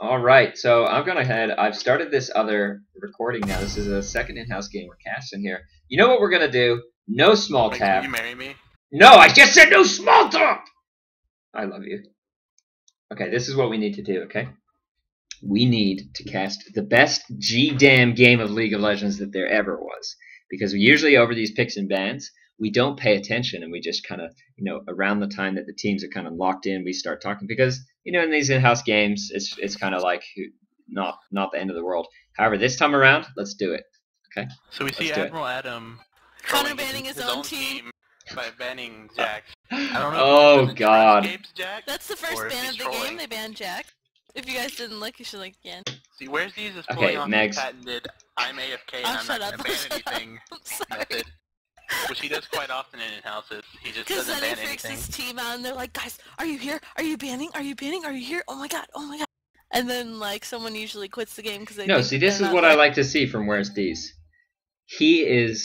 All right, so I've gone ahead. I've started this other recording now. This is a second in-house game we're casting here. You know what we're gonna do? No small Wait, will tap. you marry me? No, I just said no small talk. I love you. Okay, this is what we need to do. Okay, we need to cast the best G-damn game of League of Legends that there ever was. Because we usually over these picks and bans, we don't pay attention and we just kind of, around the time that the teams are kind of locked in, we start talking. Because, in these in-house games, it's kind of like not the end of the world. However, this time around, let's do it. Okay? So we see Let's do it. Admiral Adam Connor trolling banning his own team. by banning Jack. I don't know Oh, if he doesn't God. trust Gabe's Jack. That's the or first if ban he's of the trolling. game. They banned Jack. If you guys didn't look, you should look again. See, where's these is Okay, pulling off Megs. his patented I'm AFK and Oh, I'm shut not up. going to ban Shut up. anything I'm sorry. method. Which he does quite often in in-houses. He just Because doesn't then he ban freaks anything. his team out and they're like, guys, are you here? Are you banning? Are you banning? Are you here? Oh my god, oh my god. And then, like, someone usually quits the game because they No, think see, that this they're is not what there. I like to see from Where's These. The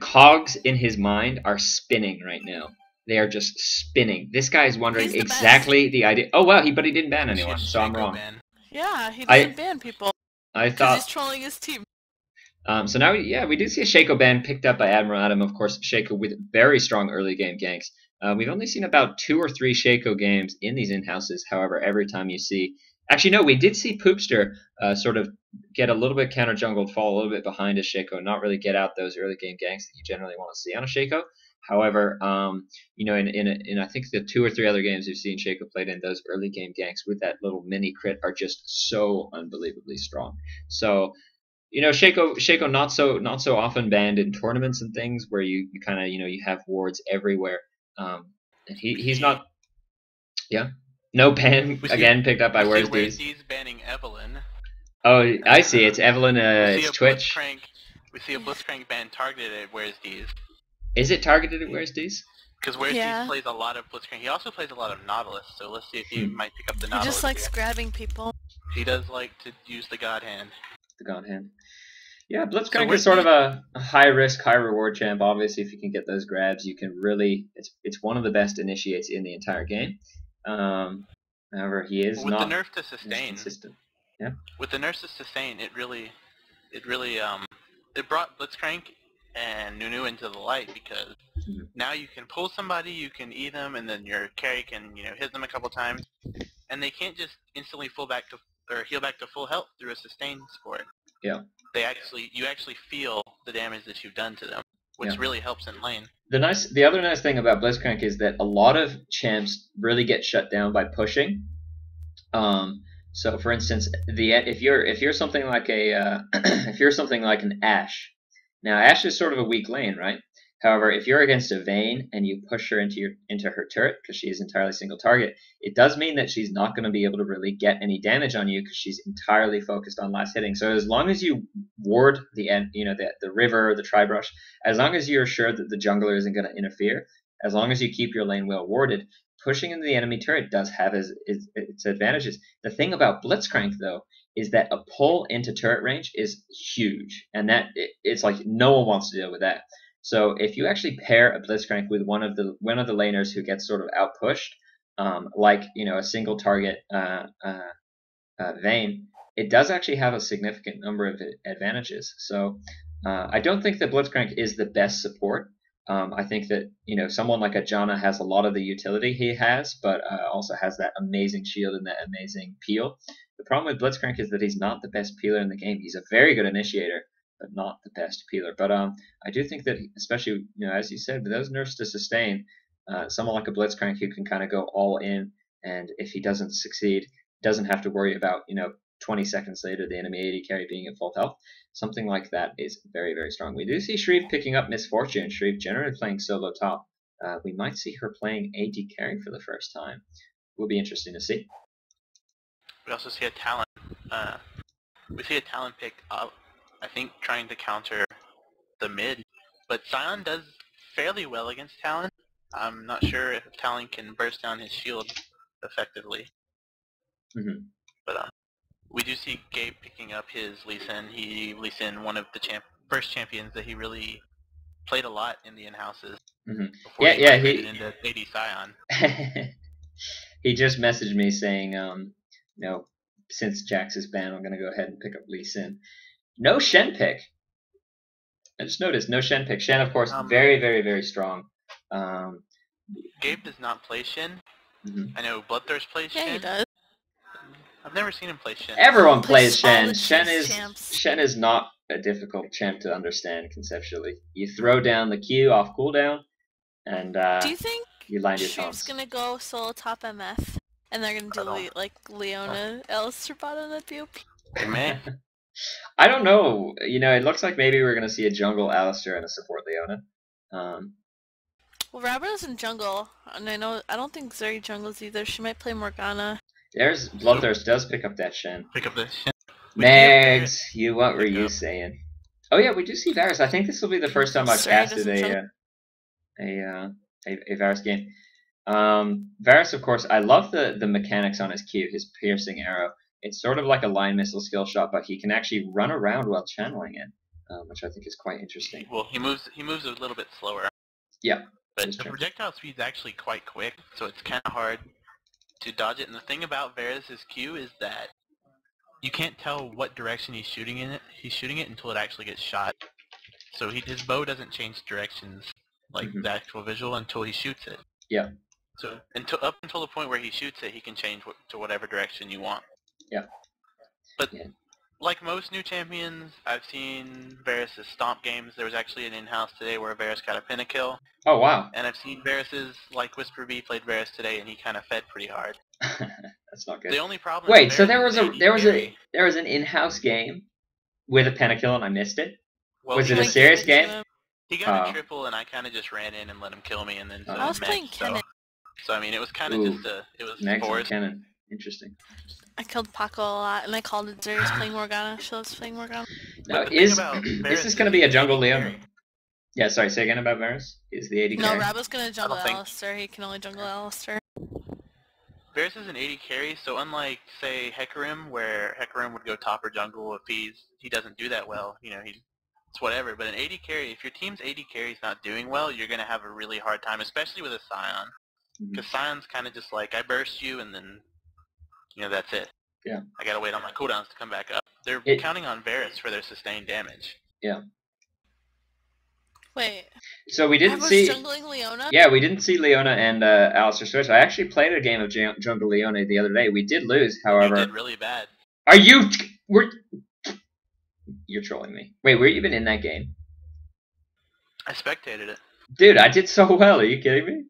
cogs in his mind are spinning right now. They are just spinning. This guy is wondering He's the exactly the idea. Oh wow, but he didn't ban We see a anyone, so I'm Shaco wrong. ban. Yeah, he I- doesn't ban people I because thought. he's trolling his team. So now, we do see a Shaco ban picked up by Admiral Adam. Of course, Shaco with very strong early game ganks. We've only seen about 2 or 3 Shaco games in these in-houses. However, every time you see... Actually, no, we did see Poopster sort of get a little bit counter-jungled, fall a little bit behind a Shaco, not really get out those early game ganks that you generally want to see on a Shaco. However, in I think the 2 or 3 other games we've seen Shaco played in, those early game ganks with that little mini crit are just so unbelievably strong. So... Shaco not so often banned in tournaments and things where you kind of you have wards everywhere. And he's not. Yeah, no ban again picked up by Where's These. These banning Evelyn. Oh, I see. It's Evelyn. We see It's a Twitch. We see a Blitzcrank ban targeted at Where's These. Is it targeted at Where's These? Because Where's Yeah. These plays a lot of Blitzcrank. He also plays a lot of Nautilus, so let's see if he might pick up the He Nautilus. just likes here. grabbing people. He does like to use the God Hand. The God Hand. Yeah, Blitzcrank where's is sort of a high risk, high reward champ. Obviously, if you can get those grabs, you can really. It's one of the best initiates in the entire game. However, he is With not the nerf to as sustain. consistent. Yeah. With the nerf to sustain, it brought Blitzcrank and Nunu into the light because now you can pull somebody, you can E them, and then your carry can hit them a couple times, and they can't just instantly heal back to full health through a sustain support. Yeah. You actually feel the damage that you've done to them, which Yeah. really helps in lane. The other nice thing about Blitzcrank is that a lot of champs really get shut down by pushing. So for instance, if you're something like a if you're something like an Ashe, now Ashe is sort of a weak lane, right? However, if you're against a Vayne and you push her into her turret because she is entirely single target, it does mean that she's not going to be able to really get any damage on you because she's entirely focused on last hitting. So as long as you ward the river, the tri-brush, as long as you're sure that the jungler isn't going to interfere, as long as you keep your lane well warded, pushing into the enemy turret does have its advantages. The thing about Blitzcrank though is that a pull into turret range is huge, and it's like no one wants to deal with that. So if you actually pair a Blitzcrank with one of the laners who gets sort of out pushed, like a single target Vayne, it does actually have a significant number of advantages. So I don't think that Blitzcrank is the best support. I think that someone like a Janna has a lot of the utility he has, but also has that amazing shield and that amazing peel. The problem with Blitzcrank is that he's not the best peeler in the game. He's a very good initiator, but not the best peeler. But I do think that, especially as you said, with those nerfs to sustain, someone like a Blitzcrank who can kind of go all in, and if he doesn't succeed, doesn't have to worry about 20 seconds later the enemy AD carry being at full health. Something like that is very, very strong. We do see Shreve picking up Misfortune. Shreve generally playing solo top. We might see her playing AD carry for the first time. Will be interesting to see. We also see a Talon. We see a Talon pick up, I think, trying to counter the mid. But Sion does fairly well against Talon. I'm not sure if Talon can burst down his shield effectively. But we do see Gabe picking up his Lee Sin. Lee Sin, one of the first champions that he really played a lot in the in-houses. Before he migrated into AD Sion. He just messaged me saying No, since Jax is banned, I'm gonna go ahead and pick up Lee Sin. No Shen pick. I just noticed no Shen pick. Shen, of course, very, very, very strong. Gabe does not play Shen. Mhm. I know Bloodthirst plays Shen. Yeah, he does. I've never seen him play Shen. Everyone plays Plays all Shen. the champs. Shen is not a difficult champ to understand conceptually. You throw down the Q off cooldown, and Do you think you land your Stream's taunts. gonna go solo top MF? And they're gonna do like Leona, Alistair bottom that BOP? They may. I don't know. You know, it looks like maybe we're gonna see a jungle Alistair and a support Leona. Well, Rabbit is in jungle, and I don't think Zeri jungles either. She might play Morgana. There's Bloodthirst does pick up that Shen. Pick up this Shen. Megs, what were you saying? Oh yeah, we do see Varus. I think this will be the first time I've Zeri casted doesn't a Varus game. Varus, of course, I love the mechanics on his Q, his piercing arrow. It's sort of like a line missile skill shot, but he can actually run around while channeling it, which I think is quite interesting. Well, he moves a little bit slower. Yeah, but that's the true. projectile speed's actually quite quick, so it's kind of hard to dodge it. And the thing about Varus' Q is that you can't tell what direction he's shooting it until it actually gets shot. So his bow doesn't change directions like the actual visual until he shoots it. Yeah. So up until the point where he shoots it, he can change to whatever direction you want. Yeah. But like most new champions, I've seen Varus' stomp games. There was actually an in-house today where Varus got a pentakill. Oh wow. And I've seen Varus's, like Whisper B played Varus today, and he kind of fed pretty hard. That's not good. The only problem. Wait, so there was an in-house game with a pentakill and I missed it. Well, was it a serious game? He got a triple, and I kind of just ran in and let him kill me, and then I was playing Kennen. So I mean, it was kind of just it was forced. Kennen. Interesting. I killed Paco a lot, and I called it Zeri's playing Morgana. She loves playing Morgana. Now, is this going to be a jungle Leona? Yeah, sorry, say again about Varus? Is the 80 No, carry? Rabo's going to jungle Alistair. He can only jungle Alistair. Varus is an 80 carry, so unlike, say, Hecarim, where Hecarim would go top or jungle if he doesn't do that well, you know, it's whatever. But an 80 carry, if your team's 80 carry is not doing well, you're going to have a really hard time, especially with a Scion. Because Scion's kind of just like, I burst you, and then, you know, that's it. Yeah. I gotta wait on my cooldowns to come back up. They're counting on Varus for their sustained damage. Yeah. Wait. So we didn't see... jungling Leona? Yeah, we didn't see Leona and Alistair switch. I actually played a game of Jungle Leona the other day. We did lose, however... You did really bad. Are you... You're trolling me. Wait, were you even in that game? I spectated it. Dude, I did so well. Are you kidding me?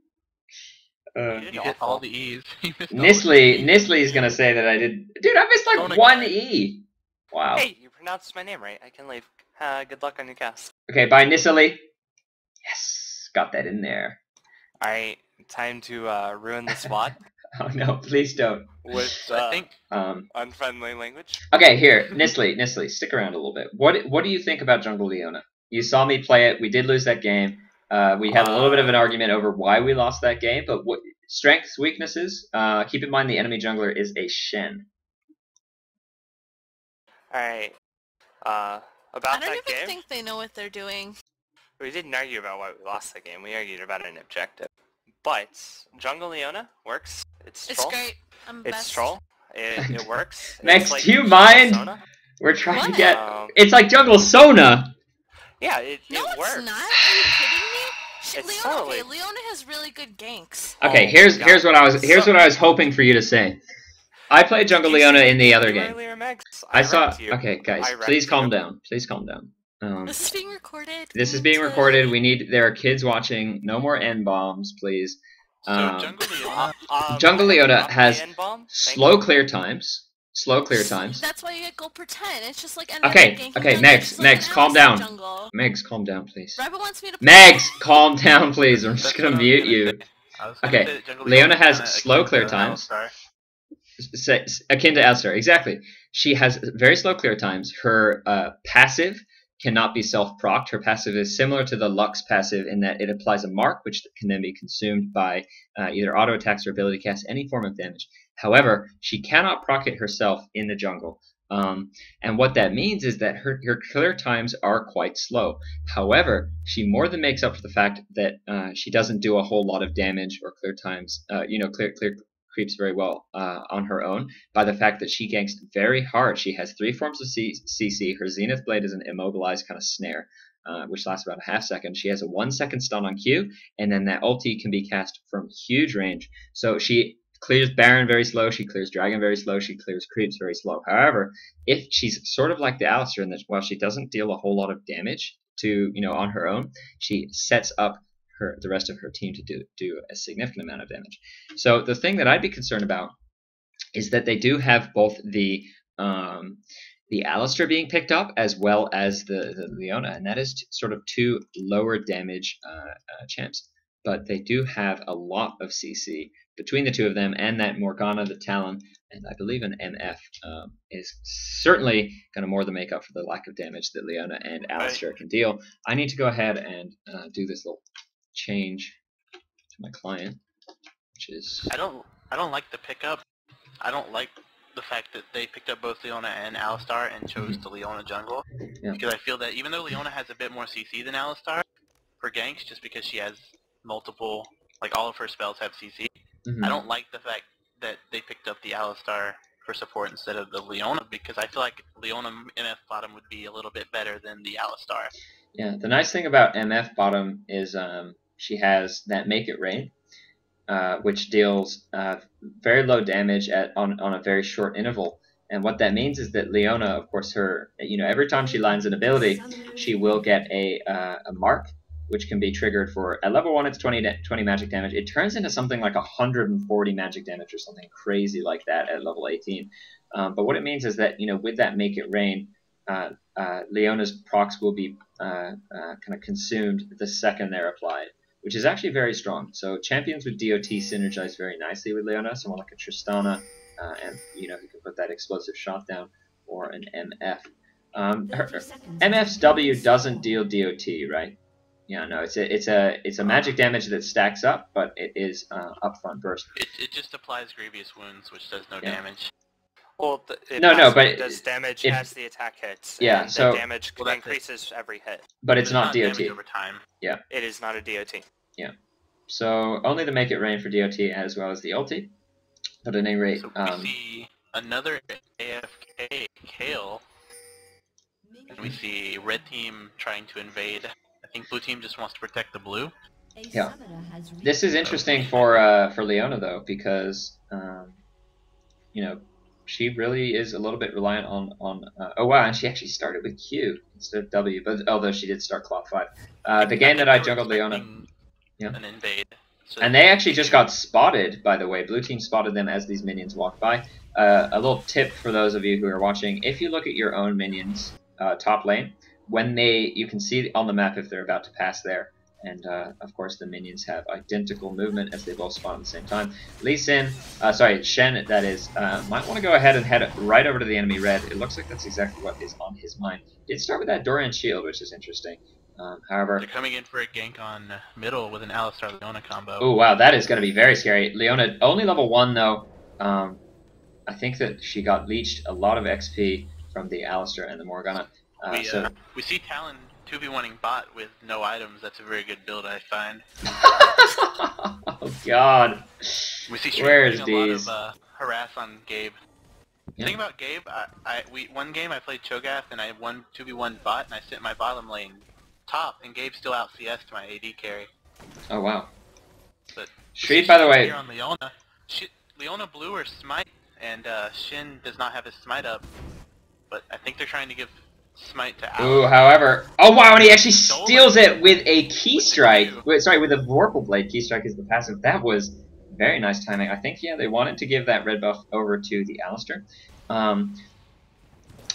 You hit all the E's. Nistley is gonna say that I did. Dude, I missed like one E. Wow. Hey, you pronounced my name right. I can leave. Good luck on your cast. Okay, bye, Nistley. Yes, got that in there. Alright, time to ruin the spot. Oh no, please don't. With I think unfriendly language. Okay, here, Nistley, stick around a little bit. What do you think about Jungle Leona? You saw me play it. We did lose that game. We had a little bit of an argument over why we lost that game, but what strengths, weaknesses? Keep in mind the enemy jungler is a Shen. Alright. About that game... I don't even think they know what they're doing. We didn't argue about why we lost the game. We argued about an objective. But Jungle Leona works. It's troll. It's great. I'm it's best. troll. It works. Max, like do you mind? Sona. We're trying What? to get... It's like Jungle Sona! Yeah, it works. It's not. Are you kidding me? It's Leona, totally... okay, Leona has really good ganks. Okay, here's what I was hoping for you to say. I played Jungle Leona in the other game. I saw. Okay, guys, please calm down. Please calm down. This is being recorded. This is being recorded. There are kids watching. No more N bombs, please. So Jungle Leona has slow clear times. That's why you get gold per 10. It's just like okay, Megs, calm down. Jungle. Megs, calm down, please. Rabbit wants me to Megs, calm down, please. I'm just gonna mute you. Okay, Leona has slow clear times. Akin to Alistair, exactly. She has very slow clear times. Her passive cannot be self-procced. Her passive is similar to the Lux passive in that it applies a mark, which can then be consumed by either auto attacks or ability cast any form of damage. However, she cannot proc it herself in the jungle. And what that means is that her clear times are quite slow. However, she more than makes up for the fact that she doesn't do a whole lot of damage or clear times, clear creeps very well on her own by the fact that she ganks very hard. She has 3 forms of CC. Her Zenith Blade is an immobilized kind of snare, which lasts about a half second. She has a 1-second stun on Q, and then that ulti can be cast from huge range. So she clears Baron very slow, she clears Dragon very slow, she clears creeps very slow. However, if she's sort of like the Alistar in that while she doesn't deal a whole lot of damage to on her own, she sets up the rest of her team to do a significant amount of damage. So the thing that I'd be concerned about is that they do have both the Alistar being picked up as well as the Leona, and that is sort of 2 lower damage champs. But they do have a lot of CC between the 2 of them, and that Morgana, the Talon, and I believe an MF is certainly going to more than make up for the lack of damage that Leona and Alistar can deal. I need to go ahead and do this little change to my client, which is... I don't like the pickup. I don't like the fact that they picked up both Leona and Alistar and chose the Leona jungle. Yeah. Because I feel that even though Leona has a bit more CC than Alistar for ganks, just because she has multiple, like all of her spells have CC, I don't like the fact that they picked up the Alistar for support instead of the Leona, because I feel like Leona MF bottom would be a little bit better than the Alistar. Yeah, the nice thing about MF bottom is she has that Make It Rain, which deals very low damage on a very short interval. And what that means is that Leona, of course, her every time she lands an ability, she will get a mark, which can be triggered for, at level 1 it's 20 magic damage. It turns into something like 140 magic damage or something crazy like that at level 18. But what it means is that with that Make It Rain, Leona's procs will be kind of consumed the second they're applied, which is actually very strong. So champions with DOT synergize very nicely with Leona. Someone like a Tristana, and who can put that explosive shot down, or an MF. MF's W doesn't deal DOT, right? Yeah, no, it's a magic damage that stacks up, but it is upfront burst. It just applies grievous wounds, which does no damage. Well, but it does damage as the attack hits. Yeah, and so the damage increases every hit. But it's not DOT. Over time. Yeah. It is not a DOT. Yeah. So only the Make It Rain for DOT as well as the ulti. But at any rate, so we see another AFK Kale, and we see red team trying to invade. I think blue team just wants to protect the blue. Yeah. This is interesting for Leona though, because she really is a little bit reliant on oh wow, and she actually started with Q instead of W, but although she did start clock 5. The game that I jungled Leona, an invade. So and they actually just got spotted, by the way. Blue team spotted them as these minions walked by. A little tip for those of you who are watching: if you look at your own minions top lane, you can see on the map if they're about to pass there. And of course the minions have identical movement as they both spawn at the same time. Shen, that is, might want to go ahead and head right over to the enemy red. It looks like that's exactly what is on his mind. Did start with that Dorian shield, which is interesting. However, they're coming in for a gank on middle with an Alistar Leona combo. Oh wow, that is going to be very scary. Leona only level 1 though. I think that she got leached a lot of XP from the Alistar and the Morgana. We see Talon 2v1ing bot with no items. That's a very good build, I find. Oh god. We see Where's a these? lot of harass on Gabe. The thing about Gabe, one game I played Cho'Gath and I won 2v1 bot and I sit in my bottom lane top and Gabe still out CS'd my AD carry. Oh wow. But Street, by the way. Here on Leona, Leona blew her smite and Shin does not have his smite up. But I think they're trying to give smite to Alex. Ooh, however, oh wow, and he actually steals it with a key strike. With a Vorpal Blade. Key strike is the passive. That was very nice timing. I think they wanted to give that red buff over to the Alistar.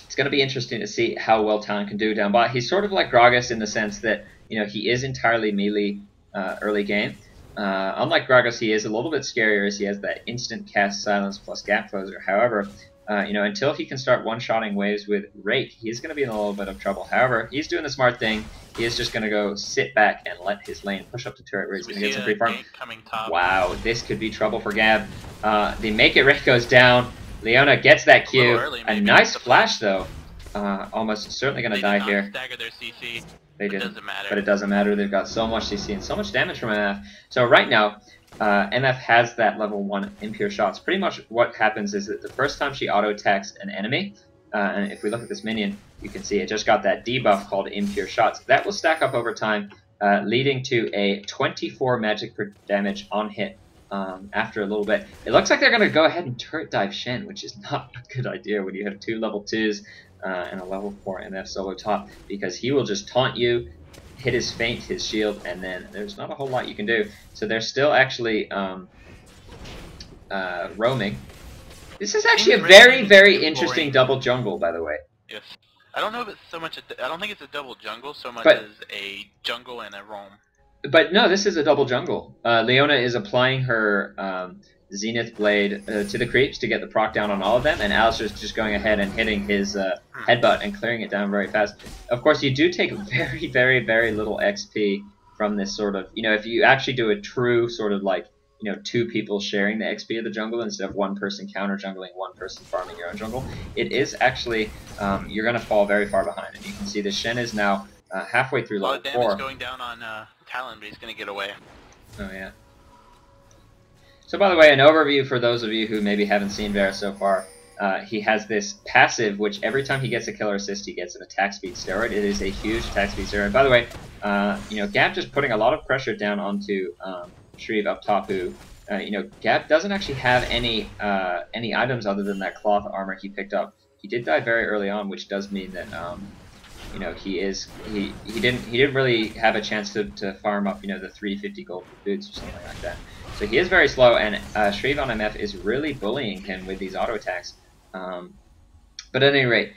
It's going to be interesting to see how well Talon can do down bot. He's sort of like Gragas in the sense that he is entirely melee early game. Unlike Gragas, he is a little bit scarier as he has that instant cast silence plus gap closer. However, until he can start one-shotting waves with Rake, he's going to be in a little bit of trouble. However, he's doing the smart thing. He is just going to go sit back and let his lane push up the turret where he's going to get some free farm. Wow, this could be trouble for Gab. The Make It Rake goes down. Leona gets that Q. A nice flash, though. Almost certainly going to die here. Stagger their CC. They didn't, doesn't matter. but it doesn't matter. They've got so much CC and so much damage from MF. So right now, MF has that level 1 impure shots. Pretty much what happens is that the first time she auto-attacks an enemy, and if we look at this minion, you can see it just got that debuff called impure shots. That will stack up over time, leading to a 24 magic per damage on hit after a little bit. It looks like they're going to go ahead and turret dive Shen, which is not a good idea when you have 2 level 2s and a level 4 MF solo top, because he will just taunt you, hit his feint, his shield, and then there's not a whole lot you can do. So they're still actually roaming. This is actually a very, very interesting double jungle, by the way. Yes. I don't know if it's so much. I don't think it's a double jungle so much But, as a jungle and a roam. But no, this is a double jungle. Leona is applying her Zenith Blade to the creeps to get the proc down on all of them, and Alistair's just going ahead and hitting his headbutt and clearing it down very fast. Of course, you do take very, very, very little XP from this sort of, if you actually do a true sort of like, 2 people sharing the XP of the jungle instead of 1 person counter jungling, 1 person farming your own jungle, it is actually, you're going to fall very far behind. And you can see the Shen is now halfway through level 4. A lot of damage going down on Talon, but he's going to get away. Oh, yeah. So, by the way, an overview for those of you who maybe haven't seen Varus so far. He has this passive, which every time he gets a killer assist, he gets an attack speed steroid. It is a huge attack speed steroid. By the way, Gab just putting a lot of pressure down onto Shreve up top, who, Gab doesn't actually have any items other than that cloth armor he picked up. He did die very early on, which does mean that he didn't really have a chance to farm up the 350 gold for boots or something like that. So he is very slow, and Shreve on MF is really bullying him with these auto attacks. But at any rate,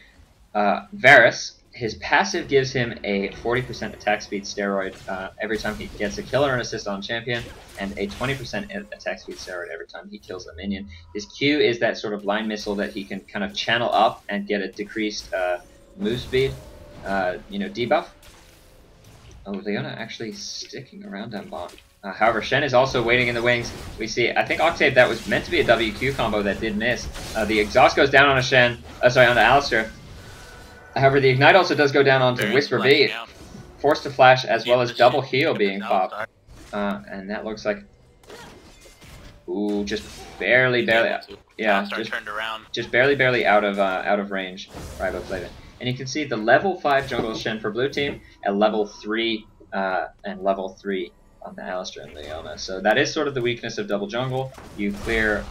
Varus, his passive gives him a 40% attack speed steroid every time he gets a killer and assist on champion, and a 20% attack speed steroid every time he kills a minion. His Q is that sort of line missile that he can kind of channel up and get a decreased move speed, debuff. Oh, Leona actually sticking around on bot. However, Shen is also waiting in the wings. We see, I think Octave, that was meant to be a WQ combo that did miss. The exhaust goes down on onto Alistair. However, the ignite also does go down onto Whisper B. Forced to flash as well as double heal being popped. And that looks like, ooh, just barely, yeah, just barely out of range. Riboflavin. And you can see the level 5 jungle Shen for blue team, and level 3 and level 3 on the Alistair and Leona. So that is sort of the weakness of double jungle. You clear,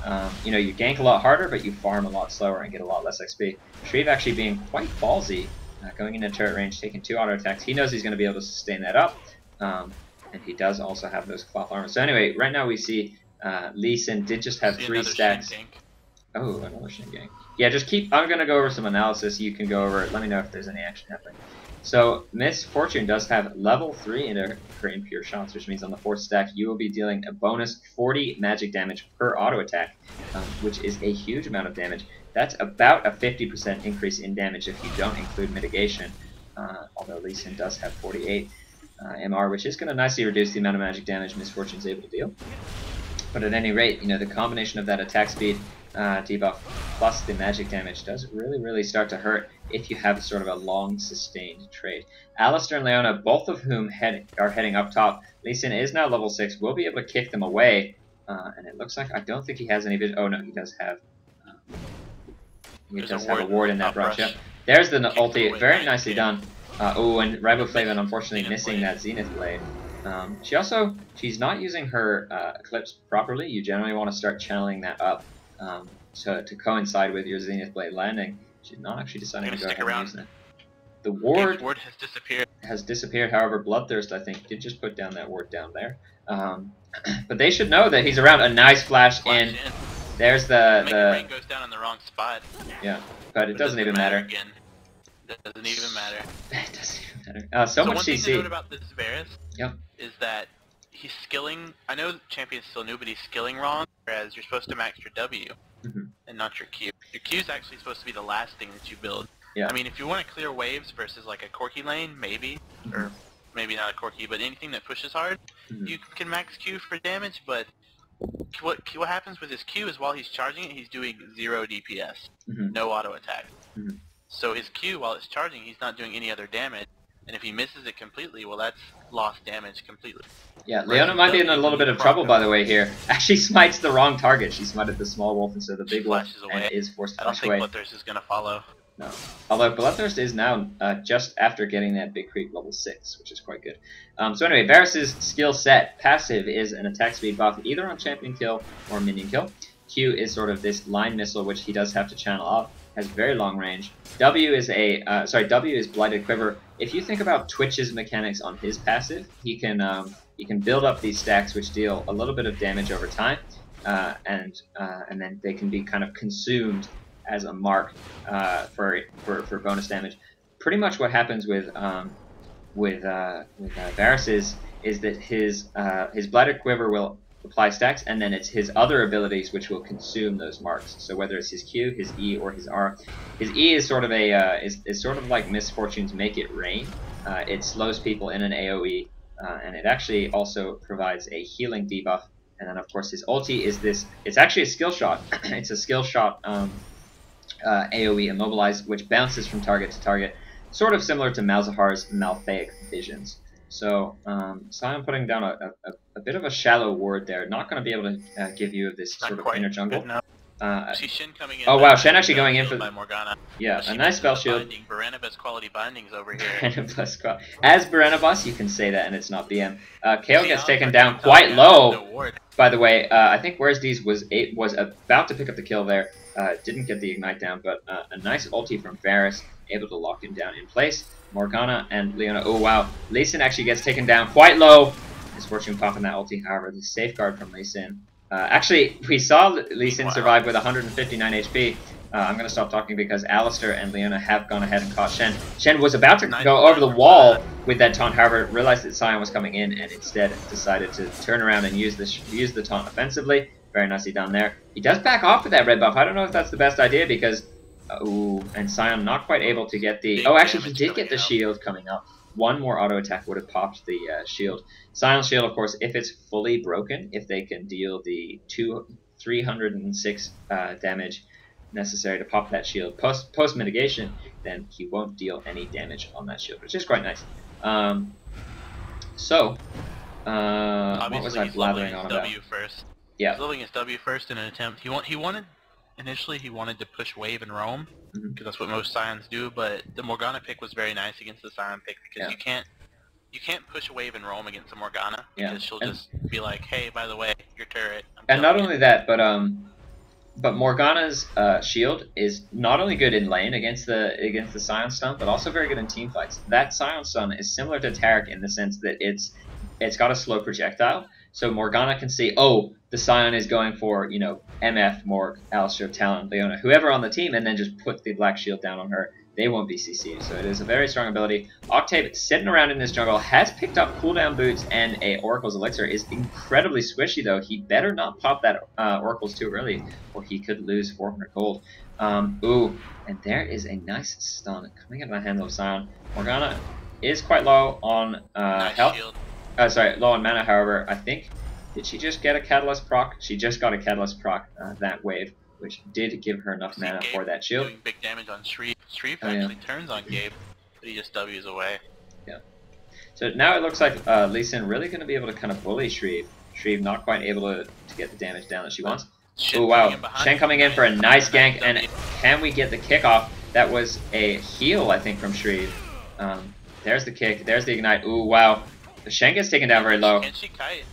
you gank a lot harder, but you farm a lot slower and get a lot less XP. Shreve actually being quite ballsy, going into turret range, taking 2 auto attacks. He knows he's going to be able to sustain that up, and he does also have those cloth armor. So anyway, right now we see Lee Sin did just have 3 stacks. Oh, another Shen gank. Yeah, just keep. I'm going to go over some analysis. You can go over it. Let me know if there's any action happening. So, Miss Fortune does have level 3 into her impure shots, which means on the 4th stack you will be dealing a bonus 40 magic damage per auto attack, which is a huge amount of damage. That's about a 50% increase in damage if you don't include mitigation, although Lee Sin does have 48 MR, which is going to nicely reduce the amount of magic damage Miss Fortune is able to deal. But at any rate, the combination of that attack speed debuff plus the magic damage does really, really start to hurt if you have sort of a long sustained trade. Alistair and Leona, both of whom are heading up top. Lee Sin is now level 6. We'll be able to kick them away. And it looks like, I don't think he has any vision. Oh no, he does have a ward in that rush. Yep. There's the ulti. Very nicely done. Oh, and Riboflavin unfortunately missing that Zenith Blade. She's not using her Eclipse properly. You generally want to start channeling that up to coincide with your Zenith Blade landing. She's not actually deciding to go ahead and use that. The ward has disappeared. However, Bloodthirst, I think, did just put down that ward down there. But they should know that he's around. A nice flash in. There's the rain goes down in the wrong spot. Yeah, but it doesn't even matter. Again. It doesn't even matter. It doesn't even matter. So much one CC. thing to note about this Varus Yep. is that he's skilling. I know the champion's still new, but he's skilling wrong. Whereas you're supposed to max your W and not your Q. Your Q is actually supposed to be the last thing that you build. Yeah. I mean, if you want to clear waves versus like a Corki lane, maybe, or maybe not a Corki, but anything that pushes hard, you can max Q for damage. But what happens with his Q is while he's charging it, he's doing 0 DPS, no auto attack. So his Q, while it's charging, he's not doing any other damage. And if he misses it completely, well, that's lost damage completely. Yeah, Leona might be in a little bit of trouble, by the way, here. Actually smites the wrong target. She smited the small wolf instead of the big wolf, and is forced to I don't flash think away. Bloodthirst is going to follow. No. Although Bloodthirst is now just after getting that Big Creep level 6, which is quite good. So anyway, Varus' skill set, passive, is an attack speed buff either on champion kill or minion kill. Q is sort of this line missile, which he does have to channel up, has very long range. W is W is Blighted Quiver. If you think about Twitch's mechanics on his passive, he can build up these stacks which deal a little bit of damage over time, and then they can be kind of consumed as a mark for bonus damage. Pretty much what happens with Varus is that his Blighted Quiver will apply stacks, and then it's his other abilities which will consume those marks. So whether it's his Q, his E, or his R. His E is sort of is sort of like Misfortune's Make It Rain. It slows people in an AoE, and it actually also provides a healing debuff. And then of course his ulti is this. It's actually a skill shot. It's a skill shot AoE Immobilize, which bounces from target to target, sort of similar to Malzahar's Malphaic Visions. So, Sion putting down a bit of a shallow ward there. Not going to be able to give you this sort of inner jungle. See Shen coming in. Oh wow, Shen actually going in for by Morgana. Yeah, a nice spell shield. Baranabas quality bindings over here. As Baranabas, you can say that, and it's not BM. Kayle gets taken down quite low. By the way, I think Where's D's was about to pick up the kill there. Didn't get the ignite down, but a nice ulti from Varus, able to lock him down in place. Morgana and Leona. Oh wow, Lee Sin actually gets taken down quite low. Misfortune popping that ulti. However, the safeguard from Lee Sin. Actually, we saw Lee Sin survive with 159 HP. I'm going to stop talking because Alistair and Leona have gone ahead and caught Shen. Shen was about to go over the wall with that taunt, however, realized that Sion was coming in and instead decided to turn around and use the taunt offensively. Very nicely done there. He does back off with that red buff. I don't know if that's the best idea because... Ooh, and Sion not quite able to get the... Oh, actually, he did get the shield coming up. One more auto attack would have popped the shield. Sion's shield, of course, if it's fully broken, if they can deal the 306 damage necessary to pop that shield post mitigation, then he won't deal any damage on that shield, which is quite nice. What was I blathering on about? W first. Yeah. He's leveling his W first in an attempt. Initially he wanted to push wave and roam, because that's what most Scions do, but the Morgana pick was very nice against the Sion pick, because you can't push wave and roam against a Morgana, because she'll just be like, hey, by the way, your turret. And not only that, but Morgana's shield is not only good in lane against the Sion stun, but also very good in team fights. That Sion stun is similar to Taric in the sense that it's got a slow projectile, so Morgana can see, oh, the Sion is going for, you know, MF, Morg, Alistair, Talon, Leona, whoever on the team, and then just put the black shield down on her. They won't be CC'd, so it is a very strong ability. Octave, sitting around in this jungle, has picked up cooldown boots and a Oracle's Elixir. Is incredibly squishy, though. He better not pop that Oracle's too early, or he could lose 400 gold. Ooh, and there is a nice stun coming out of the hands of Sion. Morgana is quite low on health. Low on mana, however. I think, did she just get a Catalyst proc? She just got a Catalyst proc that wave, which did give her enough mana for that shield. Doing big damage on Shreve. Shreve actually turns on Gabe, but he just W's away. Yeah. So now it looks like Lee Sin really going to be able to kind of bully Shreve. Shreve not quite able to get the damage down that she wants. Oh wow, Shen coming in for a nice gank, and can we get the kickoff? That was a heal, I think, from Shreve. There's the kick, there's the ignite. Ooh wow, Shen gets taken down very low. Can she kite?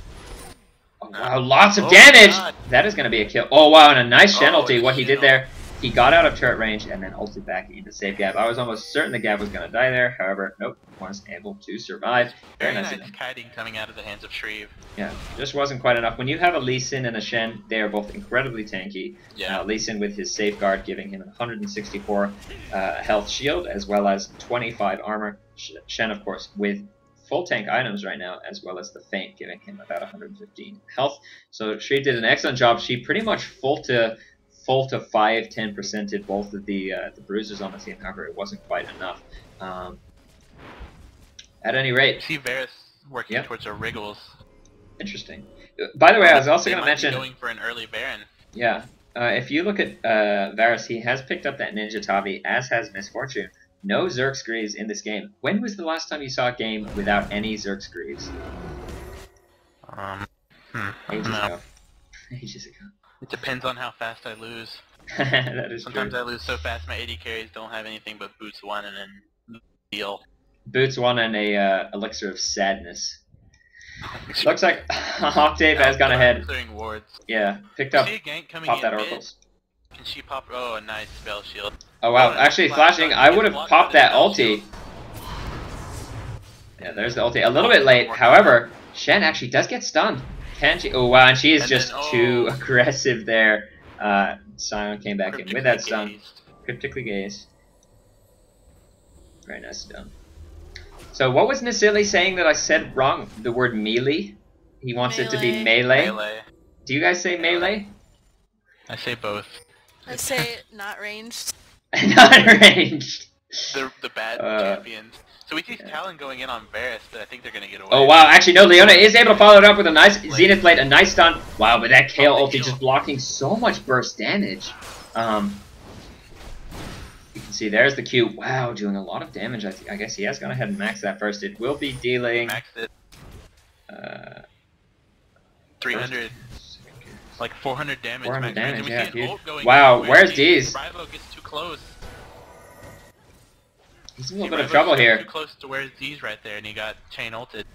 Oh, wow, lots of damage! God. That is going to be a kill. Oh wow, and a nice Shen ulti. What he did there, he got out of turret range and then ulted back into save Gab. I was almost certain the Gab was going to die there. However, nope, was able to survive. Very nice kiting coming out of the hands of Shreve. Yeah, just wasn't quite enough. When you have a Lee Sin and a Shen, they are both incredibly tanky. Yeah. Lee Sin with his safeguard giving him 164 health shield as well as 25 armor. Shen, of course, with full tank items right now, as well as the feint giving him about 115 health. So Shreve did an excellent job. She pretty much full to 5-10%ed both of the bruisers on the team. However, it wasn't quite enough. At any rate, see Varus working towards her wriggles. Interesting. By the way, I was also going to mention going for an early Baron. Yeah, if you look at Varus, he has picked up that Ninja Tabi, as has Misfortune. No Zerg Greaves in this game. When was the last time you saw a game without any Zerg Greaves? I Ages don't know. ago. Ages ago. It depends on how fast I lose. That is Sometimes true. I lose so fast my AD carries don't have anything but boots 1 and then deal. Boots 1 and a elixir of sadness. Looks like Octave has gone ahead. Clearing wards. Yeah, picked I up. see a gank coming Pop in that mid. oracles. Can she pop? Oh, a nice spell shield. Oh wow, Oh, actually flash flashing. on, I gets would have blocked popped by the that spell ulti. shield. Yeah, there's the ulti. A little bit late. However, Shen actually does get stunned. Can she? Oh wow, and she is And just then, too oh. aggressive there. Sion came back in with that stun. Gazed. Cryptically gazed. Very nice done. So what was Nasili saying that I said wrong? The word melee? He wants it to be melee. Melee. Do you guys say melee? I say both. I say not ranged. Not ranged. The bad champions. So we see Talon going in on Varus, but I think they're gonna get away. Oh wow, actually no, Leona is able to follow it up with a nice Zenith Blade, a nice stun. Wow, but that Kale ulti just blocking so much burst damage. You can see there's the Q. Wow, doing a lot of damage. I guess he has gone ahead and maxed that first. It will be dealing... Maxed it. 300. Like 400 damage. 400 damage, and we yeah, see an huge. ult going Wow, in. where's D's? Bravo gets too close. He's in a little See, bit of Bravo trouble gets here. Too close to where's D's right there, and he got chain ulted.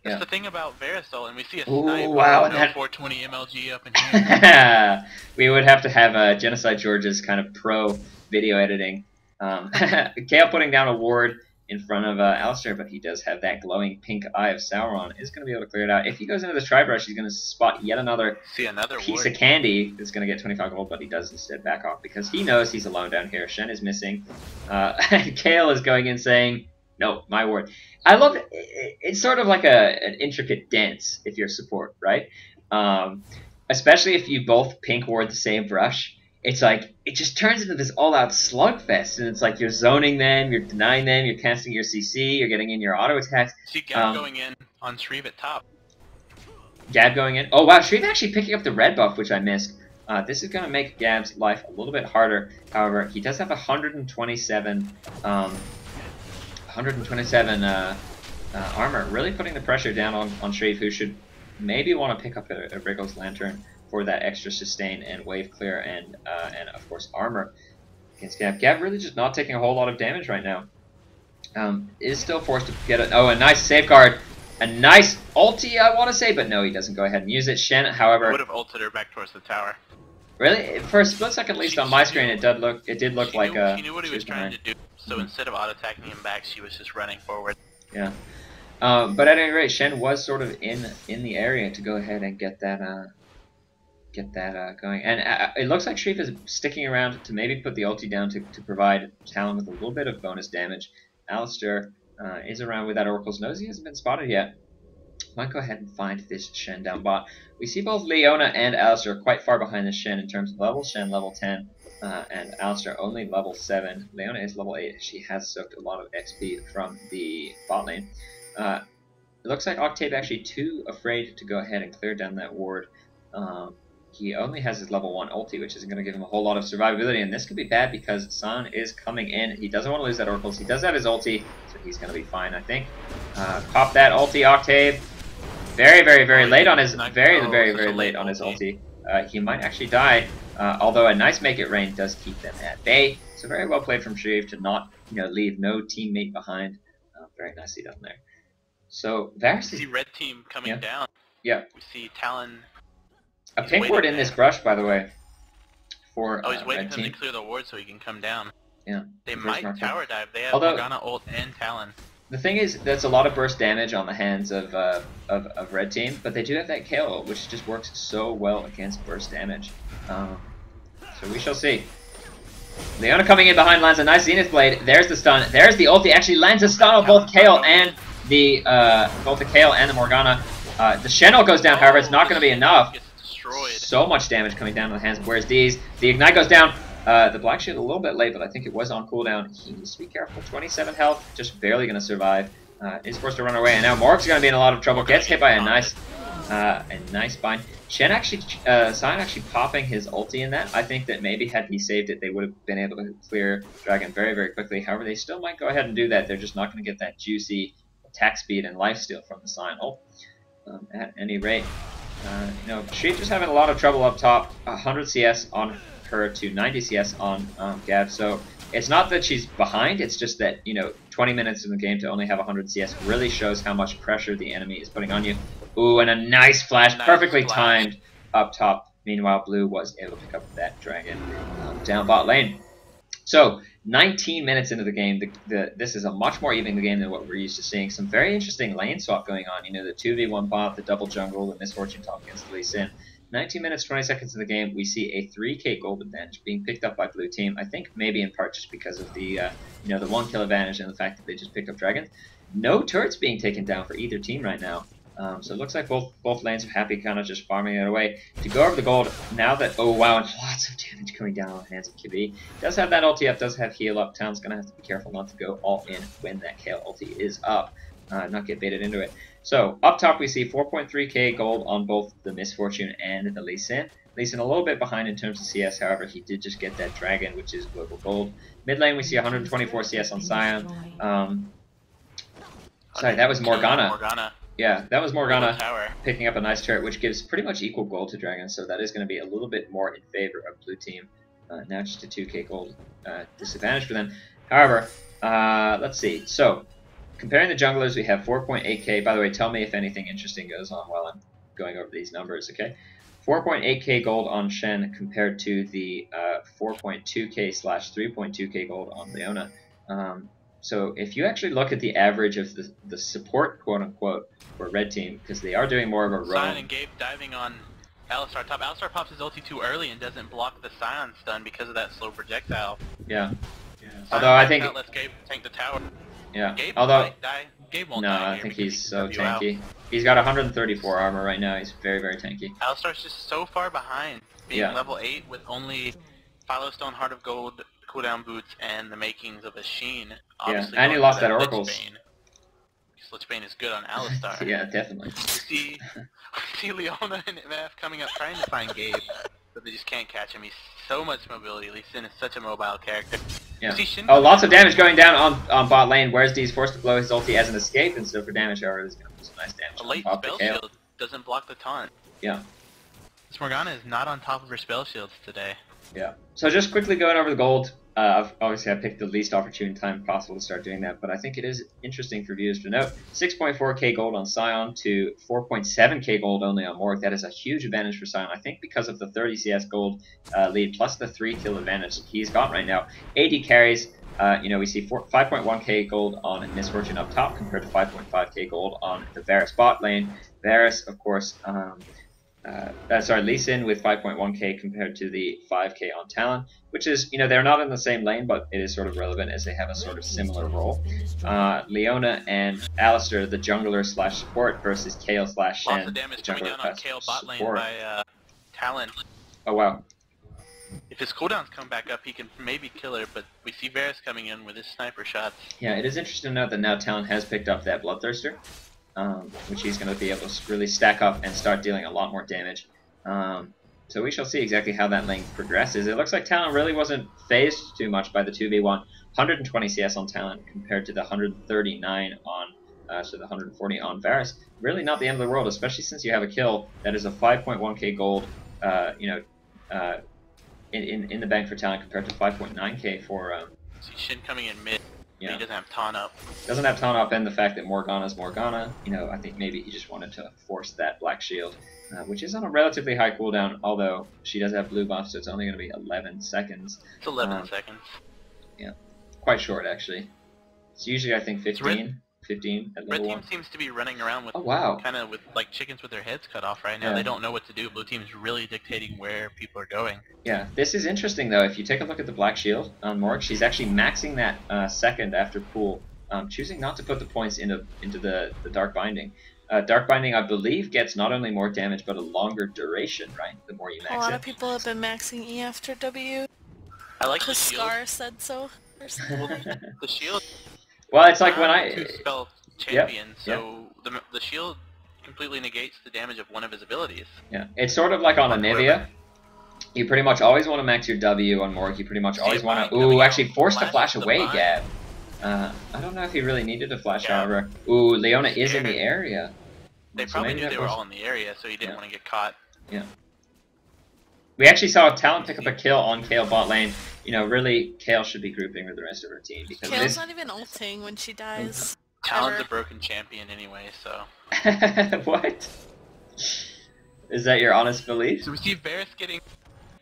Yeah. That's the thing about Varusol, and we see a Ooh, snipe. wow, Oh, and no that- 420 MLG up in here. We would have to have Genocide George's kind of pro video editing. Kale putting down a ward in front of Alistair, but he does have that glowing pink eye of Sauron. Is going to be able to clear it out. If he goes into this Tri-Brush, he's going to spot yet another See another piece ward. of candy that's going to get 25 gold, but he does instead back off because he knows he's alone down here. Shen is missing. And Kale is going in saying, no, my ward. I love it. It's sort of like an intricate dance if you're support, right? Especially if you both pink ward the same brush. It's like, it just turns into this all-out slugfest, and it's like you're zoning them, you're denying them, you're casting your CC, you're getting in your auto attacks. See Gab going in on Shreve at top. Gab going in. Oh wow, Shreve actually picking up the red buff, which I missed. This is going to make Gab's life a little bit harder. However, he does have 127 armor, really putting the pressure down on Shreve, who should maybe want to pick up a Wriggle's Lantern for that extra sustain and wave clear and of course armor against Gab. Gab really just not taking a whole lot of damage right now. Is still forced to get it. Oh, a nice safeguard. A nice ulti, I want to say, but no, he doesn't go ahead and use it. Shen, I however, would have ulted her back towards the tower. really, for a split second, at least on my screen, it did look like She knew what he was trying to do, so instead of auto-attacking him back, she was just running forward. Yeah. But at any rate, Shen was sort of in the area to go ahead and get that going. And it looks like Shreve is sticking around to maybe put the ulti down to provide Talon with a little bit of bonus damage. Alistair is around with that Oracle's Nose. He hasn't been spotted yet. Might go ahead and find this Shen down bot. We see both Leona and Alistair quite far behind the Shen in terms of levels. Shen level 10 and Alistair only level 7. Leona is level 8. She has soaked a lot of XP from the bot lane. It looks like Octave actually too afraid to go ahead and clear down that ward. He only has his level 1 ulti, which isn't going to give him a whole lot of survivability, and this could be bad because San is coming in. He doesn't want to lose that Oracles. He does have his ulti, so he's going to be fine, I think. Pop that ulti, Octave. Very late on his very late on his ulti. He might actually die, although a nice make it rain does keep them at bay. So very well played from Shreve to not leave no teammate behind. Very nicely done there. So Varus We is see red team coming down. Yeah. We see Talon. A He's pink waiting ward in this there. brush, by the way. For Oh, he's waiting red for him team. to clear the ward so he can come down. Yeah. They the first might marker. tower dive. They have Although- Morgana ult and Talon. The thing is, that's a lot of burst damage on the hands of red team, but they do have that KO, which just works so well against burst damage. So we shall see. Leona coming in behind lands a nice Zenith Blade. There's the stun. There's the ulti. Actually lands a stun on both Kale and the Kale and the Morgana. The Shen ult goes down. However, it's not going to be enough. Gets destroyed. So much damage coming down to the hands. Whereas these, the Ignite goes down. The Black Shield a little bit late, but I think it was on cooldown. He needs to be careful. 27 health, just barely going to survive. Is forced to run away, and now Morg's going to be in a lot of trouble. Gets hit by a nice A nice bind. Shen actually, Sion actually popping his ulti in that. I think that maybe had he saved it, they would have been able to clear Dragon very, very quickly. However, they still might go ahead and do that. They're just not going to get that juicy attack speed and lifesteal from the Sion ult. At any rate, she's just having a lot of trouble up top. 100 CS on her to 90 CS on Gav. So it's not that she's behind. It's just that 20 minutes in the game to only have 100 CS really shows how much pressure the enemy is putting on you. Ooh, and a nice flash, perfectly timed up top. Meanwhile, Blue was able to pick up that Dragon down bot lane. So 19 minutes into the game, this is a much more even game than what we're used to seeing. Some very interesting lane swap going on. The 2v1 bot, the double jungle, the Misfortune top against Lee Sin. 19 minutes, 20 seconds in the game, we see a 3k gold advantage being picked up by Blue Team. I think maybe in part just because of the the 1 kill advantage and the fact that they just picked up Dragons. No turrets being taken down for either team right now. So it looks like both lanes are happy, kind of just farming it away. To go over the gold, now that, oh wow, and lots of damage coming down on the hands of Kibi. Does have that ulti up, does have heal up. Town's going to have to be careful not to go all in when that Kale ulti is up. Not get baited into it. So, up top we see 4.3k gold on both the Misfortune and the Lee Sin. Lee Sin a little bit behind in terms of CS, however, he did just get that Dragon, which is global gold. Mid lane we see 124 CS on Sion. Sorry, that was Morgana. Yeah, that was Morgana picking up a nice turret, which gives pretty much equal gold to Dragon, so that is going to be a little bit more in favor of Blue Team. Now just a 2k gold disadvantage for them. However, let's see. So, comparing the junglers, we have 4.8k. By the way, tell me if anything interesting goes on while I'm going over these numbers, okay? 4.8k gold on Shen compared to the 4.2k / 3.2k gold on Leona. So if you actually look at the average of the support, quote-unquote, for Red Team, because they are doing more of a roam. Sion and Gabe diving on Alistar top. Alistar pops his ulti too early and doesn't block the Sion stun because of that slow projectile. Yeah. Although I think... Lets Gabe tank the tower. Yeah. Gabe might die. Gabe won't no, die. I think he's so tanky. He's got 134 armor right now. He's very, very tanky. Alistar's just so far behind, being level 8 with only Phylostone, Heart of Gold, cooldown boots, and the makings of a Sheen. Obviously and he lost that Oracles. Blitzbane is good on Alistar. Yeah, definitely. We see Leona and MF coming up trying to find Gabe, but they just can't catch him. He's so much mobility. Lee Sin is such a mobile character. Yeah. Oh, lots of damage going down on bot lane. Whereas D's forced to blow his ulti as an escape, and so for damage, however, is going to put some nice damage. A late spell shield doesn't block the taunt. Yeah. This Morgana is not on top of her spell shields today. Yeah. So just quickly going over the gold. Obviously, I picked the least opportune time possible to start doing that, but I think it is interesting for viewers to note. 6.4k gold on Sion to 4.7k gold only on Morg. That is a huge advantage for Sion, I think, because of the 30 CS gold lead plus the 3 kill advantage he's got right now. 80 carries. We see 5.1k gold on Misfortune up top compared to 5.5k gold on the Varus bot lane. Varus, of course, Lee Sin with 5.1k compared to the 5k on Talon, which is, they're not in the same lane, but it is sort of relevant as they have a sort of similar role. Leona and Alistar, the jungler / support, versus Kale / Shen. Lots of damage coming down on Kale bot lane by Talon. Oh, wow. If his cooldowns come back up, he can maybe kill her, but we see Varus coming in with his sniper shots. Yeah, it is interesting to note that now Talon has picked up that Bloodthirster. Which he's going to be able to really stack up and start dealing a lot more damage. So we shall see exactly how that lane progresses. It looks like Talon really wasn't phased too much by the 2v1. 120 CS on Talon compared to the 139 on, the 140 on Varus. Really not the end of the world, especially since you have a kill that is a 5.1k gold, in the bank for Talon compared to 5.9k for. See Shin coming in mid. Yeah. He doesn't have taunt up. Doesn't have taunt up, and the fact that Morgana's Morgana, I think maybe he just wanted to force that Black Shield, which is on a relatively high cooldown, although she does have blue buff, so it's only going to be 11 seconds. It's 11 seconds. Yeah, quite short, actually. It's usually, I think, 15 at level 1. Red team seems to be running around with kind of with like chickens with their heads cut off right now. Yeah. They don't know what to do. Blue team is really dictating where people are going. Yeah, this is interesting though. If you take a look at the Black Shield on Morg, she's actually maxing that second after pool, choosing not to put the points into the Dark Binding. Dark Binding, I believe, gets not only more damage but a longer duration, right? The more you max it. A lot of people have been maxing E after W. I like the shield. Scar said so. The shield. Well, it's like when I two-spell champion, so the shield completely negates the damage of one of his abilities. Yeah, it's sort of like on a Nivea. You pretty much always want to max your W on Morg. You pretty much always want to... Ooh, actually forced to flash away, Gab. I don't know if he really needed to flash, however. Ooh, Leona is in the area. They probably knew they were all in the area, so he didn't want to get caught. Yeah. We actually saw Talon pick up a kill on Kale bot lane. You know, really, Kale should be grouping with the rest of her team. Because Kale's not even ulting when she dies. Talon's a broken champion anyway, so... What? Is that your honest belief? So we see Varus getting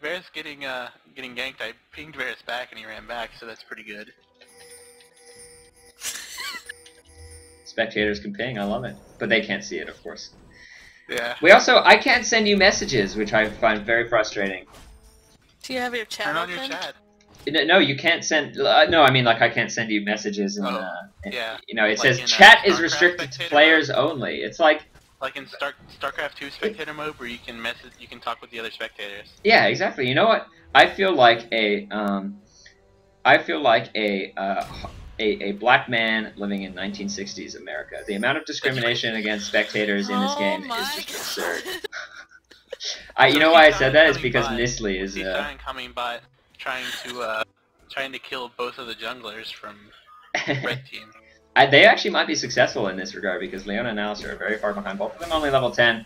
ganked. I pinged Varus back and he ran back, so that's pretty good. Spectators can ping, I love it. But they can't see it, of course. Yeah. We also, I can't send you messages, which I find very frustrating. Do you have your chat Turn on open? your chat. No, you can't send. No, I mean like I can't send you messages. And, yeah. You know, it Like says in, chat is StarCraft restricted to spectator players only. It's like in StarCraft 2 spectator mode, where you can talk with the other spectators. Yeah, exactly. You know what? I feel like a black man living in 1960s America. The amount of discrimination against spectators in this game is just absurd. You know why I said that is because Nisley is. He's coming by, trying to kill both of the junglers from red team. They actually might be successful in this regard because Leona and Alistair are very far behind. Both of them only level 10.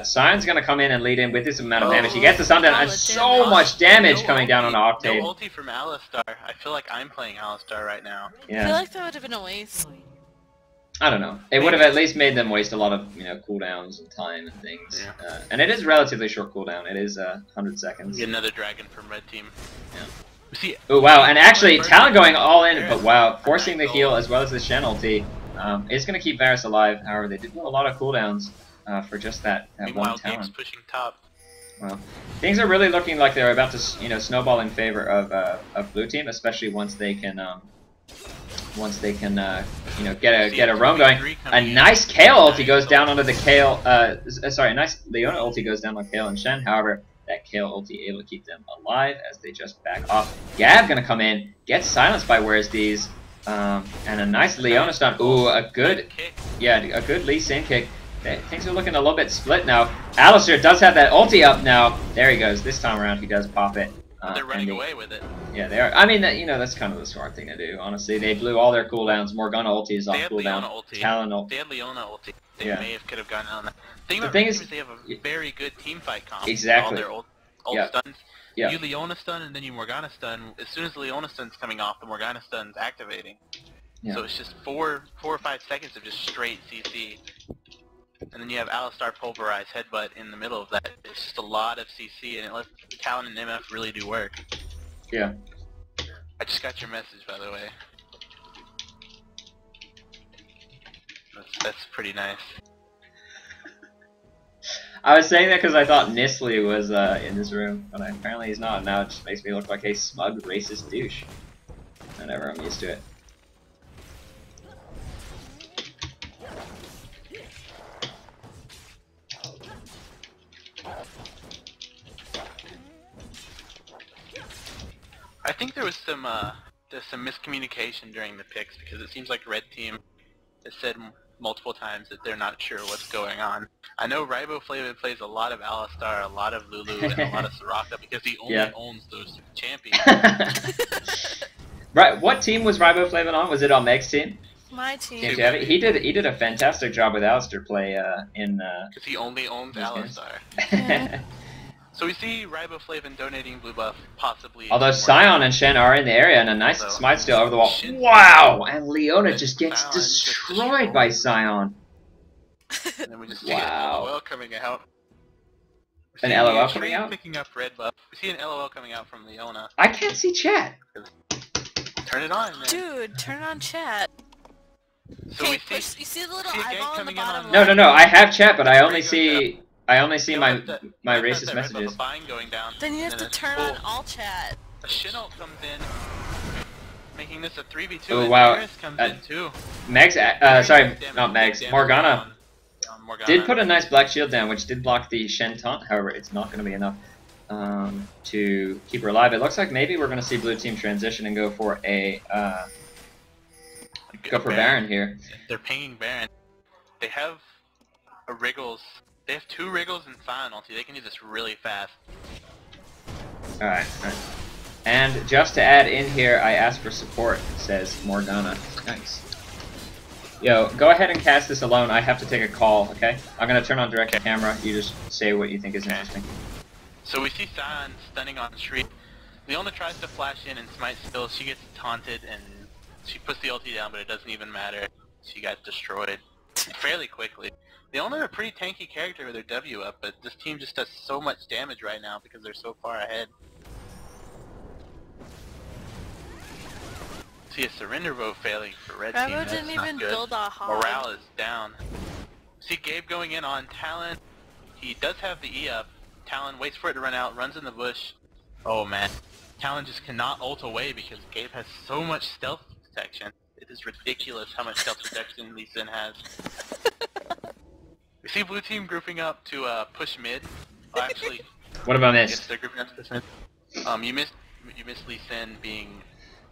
Sion's gonna come in and lead in with this amount of damage. He gets the stun down and so much damage coming down on Octave. No ulti from Alistar. I feel like I'm playing Alistar right now. Yeah. I feel like that would have been a waste. I don't know. It would have at least made them waste a lot of, you know, cooldowns and time and things. Yeah. And it is relatively short cooldown. It is 100 seconds. Get another dragon from red team. Yeah. See, oh wow, and actually Talon going all in, but wow, forcing the heal as well as the Shen ulti is going to keep Varus alive. However, they did do a lot of cooldowns for just that one Talon. Game's pushing top. Well, things are really looking like they're about to, you know, snowball in favor of blue team, especially once they can you know, get a roam going. A nice Kale ulti goes down onto the Kale. Sorry, a nice Leona ulti goes down on Kale and Shen. However, that Kale ulti able to keep them alive as they just back off. Gab gonna come in, get silenced by Where's These, and a nice Leona stun. Ooh, a good Lee Sin kick. Things are looking a little bit split now. Alistair does have that ulti up now. There he goes. This time around, he does pop it. They're running away with it. Yeah, they are. I mean, you know, that's kind of the smart thing to do. Honestly, they blew all their cooldowns. Morgana ulti is off cooldown. Talon ulti. They had Leona ulti. They could have gotten on that. The thing is, they have a very good team fight comp. Exactly. All their ult stuns. Yeah. You Leona stun and then you Morgana stun. As soon as the Leona stun's coming off, the Morgana stun's activating. Yeah. So it's just 4 or 5 seconds of just straight CC. And then you have Alistar Pulverize Headbutt in the middle of that. It's just a lot of CC, and it lets Talon and MF really do work. Yeah. I just got your message, by the way. That's pretty nice. I was saying that because I thought Nisley was in this room, but apparently he's not. Now it just makes me look like a smug, racist douche. Whatever, I'm used to it. I think there was some miscommunication during the picks because it seems like Red Team has said multiple times that they're not sure what's going on. I know Riboflavin plays a lot of Alistar, a lot of Lulu, and a lot of Soraka because he only owns those champions. Right, what team was Riboflavin on? Was it on Meg's team? My team. He did a fantastic job with Alistair play in. Because he only owns Alistar. So we see Riboflavin donating blue buff, possibly. Although Sion and Shen are in the area, and a nice smite steal over the wall. Wow! And Leona just gets destroyed by Sion. And then we just see an LOL coming out. An LOL coming out? Picking up red buff. We see an LOL coming out from Leona. I can't see chat. Turn it on, man. Dude, turn on chat. So you see the little eyeball in the bottom? No. I have chat, but I only see my racist messages. Going down, then you have to turn on all chat. A Shin ult comes in, making this a 3v2. Oh wow! Comes in too. Meg's, sorry, not Meg's. Morgana did put a nice black shield down, which did block the Shen taunt. However, it's not going to be enough to keep her alive. It looks like maybe we're going to see blue team transition and go for Baron here. They're pinging Baron. They have a Wriggles. They have 2 Wriggles and Scion ulti. They can do this really fast. Alright. And just to add in here, I asked for support, says Morgana. Nice. Yo, go ahead and cast this alone. I have to take a call, okay? I'm gonna turn on direct camera. You just say what you think is interesting. So we see Scion stunning on Shriek. Leona tries to flash in and smite still. She gets taunted and she puts the ulti down, but it doesn't even matter. She got destroyed fairly quickly. Leona are a pretty tanky character with their W up, but this team just does so much damage right now because they're so far ahead. See a surrender vote failing for red team. Bravo didn't even build a hog. Morale is down. See Gabe going in on Talon. He does have the E up. Talon waits for it to run out, runs in the bush. Oh man. Talon just cannot ult away because Gabe has so much stealth protection. It is ridiculous how much stealth protection Lee Sin has. We see blue team grouping up to push mid. Oh, actually, What about yes, this? they're grouping up to push mid. You missed Lee Sin being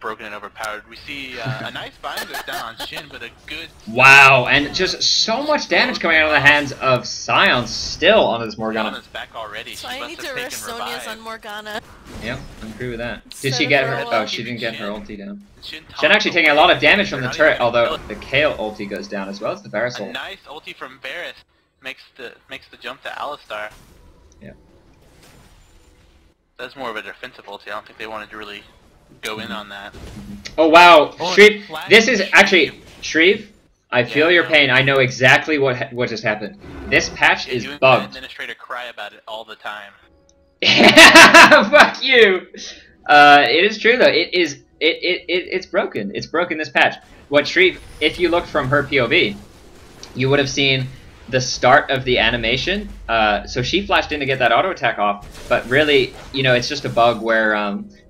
broken and overpowered. We see a nice bind goes down on Shin, but a good... Wow, and just so much damage coming out of the hands of Scion still on his Morgana. Morgana's back already. So She I must need have to taken risk Sonia's revive. on Morgana. Yep, I agree with that. Did Instead she of get her? her Oh, ult. she didn't get her ulti down. Shin Shen actually taking a lot of damage from the They're not turret, even gonna although kill the Kale ulti goes down as well as the it. Varus A ult. nice ulti from Varus makes the jump to Alistar. Yeah. That's more of a defensive ulti. I don't think they wanted to really go in on that. Oh wow, Oh, Shreve, flash this is Shreve. actually, Shreve, I feel Yeah, your no. pain. I know exactly what just happened. This patch Yeah, is you and the bugged. administrator cry about it all the time. Fuck you. It is true though. It's broken. It's broken this patch. What Shreve, if you look from her POV, you would have seen the start of the animation. So she flashed in to get that auto attack off, but really, you know, it's just a bug where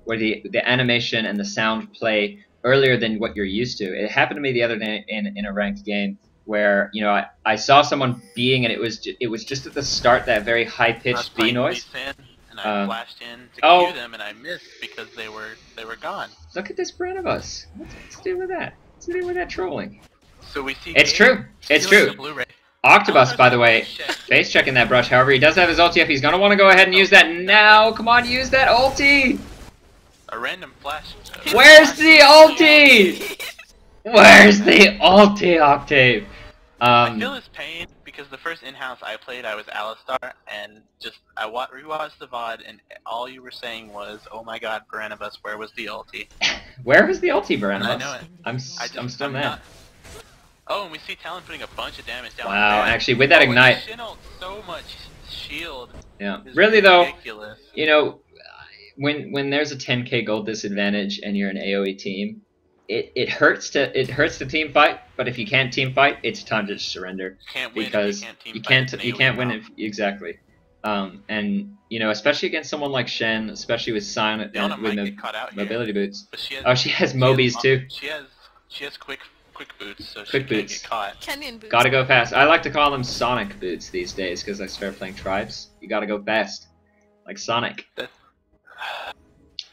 the animation and the sound play earlier than what you're used to. It happened to me the other day in a ranked game where, you know, I saw someone being, and it was just at the start, that very high I was pitched B playing noise. Lee Sin, and I flashed in to oh. cue them, and I missed because they were gone. Look at this brand of us. What's to do with that? What's to do with that trolling? So we see. It's Gabe true. It's stealing true. the Blu-ray. Octobus, by the way, Shit. face checking that brush. However, he does have his ulti up. He's gonna want to go ahead and use that now. Come on, use that ulti. A random flash. Where's the ulti? Where's the ulti, Octave? I feel his pain because the first in-house I played, I was Alistar, and just I rewatched the VOD, and all you were saying was, "Oh my God, Baranabas, where was the ulti?" Where was the ulti, And I Baranabas? know it. I'm still mad. not- Oh, and we see Talon putting a bunch of damage down. Wow, on Baron. actually, with that and ignite, Shin ult so much shield. yeah. Is Really though, ridiculous. you know, when there's a 10k gold disadvantage and you're an AOE team, it hurts to team fight. But if you can't team fight, it's time to just surrender. Can't win Because if you can't team you fight can't with an you AoE can't win comp. if exactly. And you know, especially against someone like Shen, especially with Silent Leona with might get caught out here, mobility boots. but she has. Oh, she has Mobies too. She has quick boots, so Quick she boots. can't get caught. Kenyan boots. Gotta go fast. I like to call them Sonic boots these days because I started playing Tribes. You gotta go fast, like Sonic.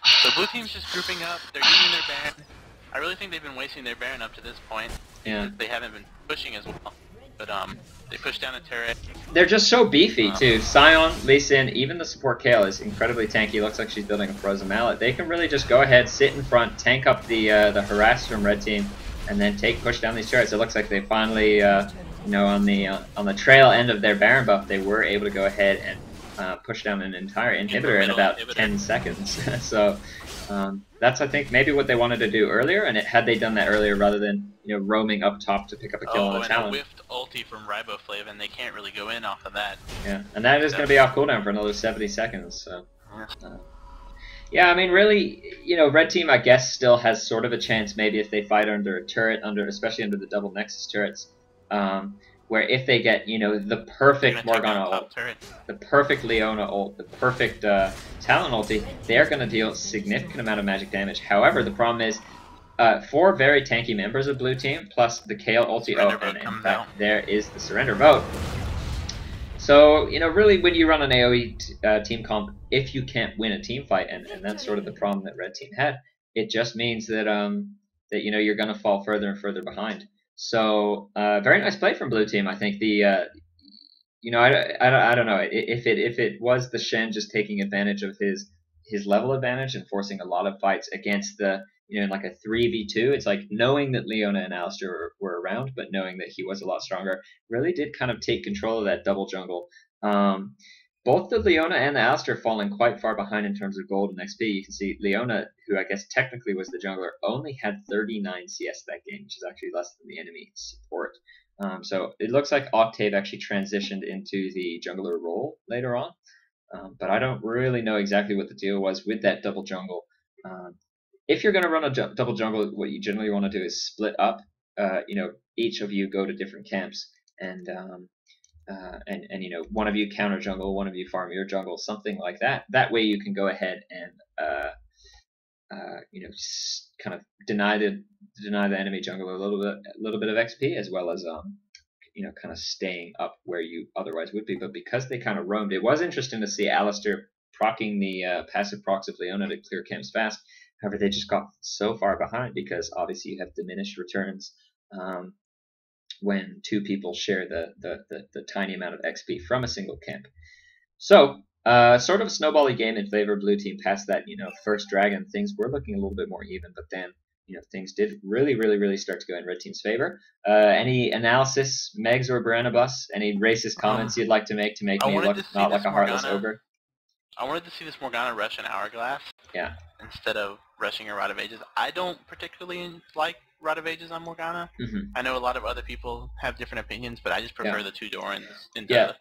So blue team's just grouping up. They're using their Baron. I really think they've been wasting their Baron up to this point. Yeah. Because they haven't been pushing as well. But they pushed down a turret. They're just so beefy too. Scion, Lee Sin, even the support Kale is incredibly tanky. Looks like she's building a frozen mallet. They can really just go ahead, sit in front, tank up the harass from red team, and then push down these turrets. It looks like they finally, you know, on the trail end of their Baron buff, they were able to go ahead and push down an entire inhibitor in about 10 seconds. So that's, I think, maybe what they wanted to do earlier. And had they done that earlier rather than, you know, roaming up top to pick up a kill on the and Talon. a whiffed ulti from Riboflav, and they can't really go in off of that. Yeah, and that is going to be off cooldown for another 70 seconds. So. Yeah. Yeah, I mean, really, you know, red team, I guess, still has sort of a chance maybe if they fight under a turret, especially under the double Nexus turrets, where if they get, you know, the perfect Morgana ult, the perfect Leona ult, the perfect Talon ulti, they're going to deal a significant amount of magic damage. However, the problem is, 4 very tanky members of blue team, plus the Kale ulti, and in fact, there is the surrender vote. So, you know, really, when you run an AoE team comp, if you can't win a team fight, and that's sort of the problem that red team had, it just means that, that you know, you're going to fall further and further behind. So, very nice play from blue team. I think you know, I don't know if it was the Shen just taking advantage of his level advantage and forcing a lot of fights against the, you know, in like a 3v2. It's like knowing that Leona and Alistair were around, but knowing that he was a lot stronger, really did kind of take control of that double jungle. Both the Leona and the Alistair falling quite far behind in terms of gold and XP. You can see Leona, who I guess technically was the jungler, only had 39 CS that game, which is actually less than the enemy support. So it looks like Octave actually transitioned into the jungler role later on, but I don't really know exactly what the deal was with that double jungle. If you're going to run a double jungle, what you generally want to do is split up. You know, each of you go to different camps, and you know, one of you counter jungle, one of you farm your jungle, something like that. That way you can go ahead and you know, kind of deny the enemy jungle a little bit of XP, as well as you know, kind of staying up where you otherwise would be. But because they kind of roamed, it was interesting to see Alistair proccing the passive procs of Leona to clear camps fast. However, they just got so far behind because obviously you have diminished returns when two people share the tiny amount of XP from a single camp. So, sort of a snowbally game in favor of blue team past that, you know, first dragon. Things were looking a little bit more even, but then, you know, things did really start to go in red team's favor. Any analysis, Megs or Baranabus? Any racist comments you'd like to make me look not like a heartless ogre? I wanted to see this Morgana rush an Hourglass. Yeah. Instead of rushing a Rod of Ages. I don't particularly like Rod of Ages on Morgana. I know a lot of other people have different opinions, but I just prefer the two Dorans into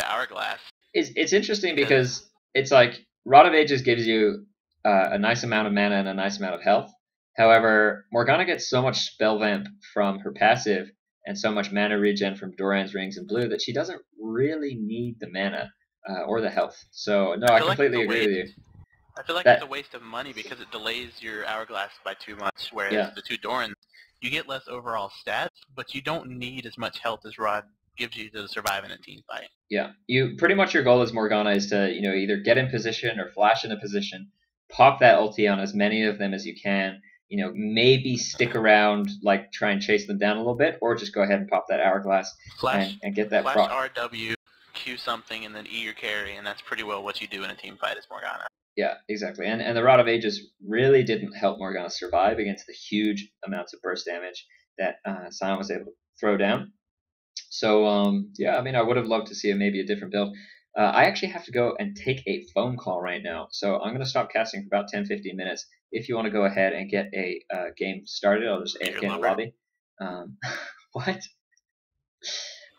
Hourglass. It's interesting because it's like Rod of Ages gives you a nice amount of mana and a nice amount of health. However, Morgana gets so much spell vamp from her passive and so much mana regen from Doran's rings in blue that she doesn't really need the mana or the health. So no, I completely agree with you. I feel like it's a waste of money because it delays your Hourglass by 2 months, whereas the two Dorans, you get less overall stats, but you don't need as much health as Rod gives you to survive in a team fight. Yeah, you pretty much your goal as Morgana is to, you know, either get in position or flash in a position, pop that ulti on as many of them as you can, you know, maybe stick around, like try and chase them down a little bit, or just go ahead and pop that Hourglass and get that flash RW, Q something, and then E your carry, and that's pretty well what you do in a team fight as Morgana. Yeah, exactly. And the Rod of Ages really didn't help Morgana survive against the huge amounts of burst damage that Sion was able to throw down. So, yeah, I mean, I would have loved to see maybe a different build. I actually have to go and take a phone call right now, so I'm going to stop casting for about 10-15 minutes. If you want to go ahead and get a game started, I'll just AFK in the lobby. What?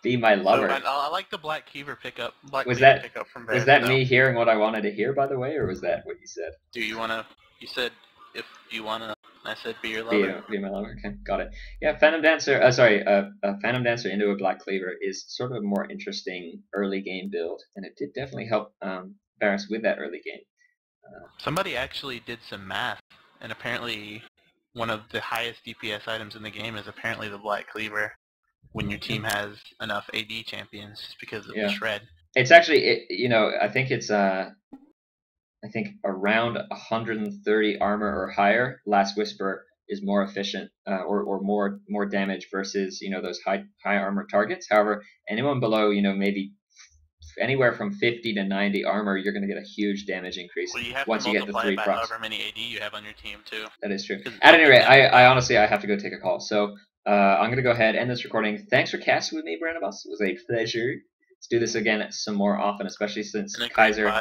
Be my lover. So, I like the Black Cleaver pickup. Was that me hearing what I wanted to hear, by the way, or was that what you said? Do you want to... You said, if you want to... I said, be your lover. Be my lover. Okay, got it. Yeah, Phantom Dancer. Phantom Dancer into a Black Cleaver is sort of a more interesting early game build, and it did definitely help Varus with that early game. Somebody actually did some math, and apparently one of the highest DPS items in the game is apparently the Black Cleaver when your team has enough AD champions, just because of the shred. It's actually, you know, I think it's I think around 130 armor or higher. Last Whisper is more efficient or more damage versus, you know, those high armor targets. However, anyone below, you know, maybe anywhere from 50 to 90 armor, you're going to get a huge damage increase once you get the 3 procs. However many AD you have on your team too. That is true. At any rate, I honestly have to go take a call. So I'm going to go ahead and end this recording. Thanks for casting with me, Brandabus. It was a pleasure. Let's do this again some more often, especially since Kaiser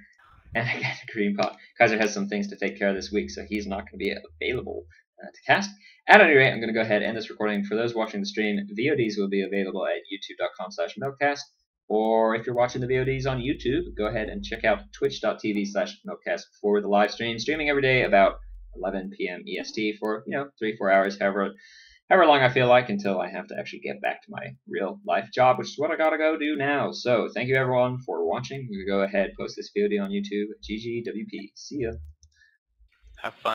and again Green Pot. Kaiser has some things to take care of this week, so he's not going to be available to cast. At any rate, I'm going to go ahead and end this recording. For those watching the stream, VODs will be available at youtube.com/milkcast. Or if you're watching the VODs on YouTube, go ahead and check out twitch.tv/milkcast for the live stream. Streaming every day about 11 p.m. EST for, you know, 3-4 hours, however long I feel like, until I have to actually get back to my real life job, which is what I gotta go do now. So thank you everyone for watching. You go ahead, post this VOD on YouTube. GGWP. See ya. Have fun.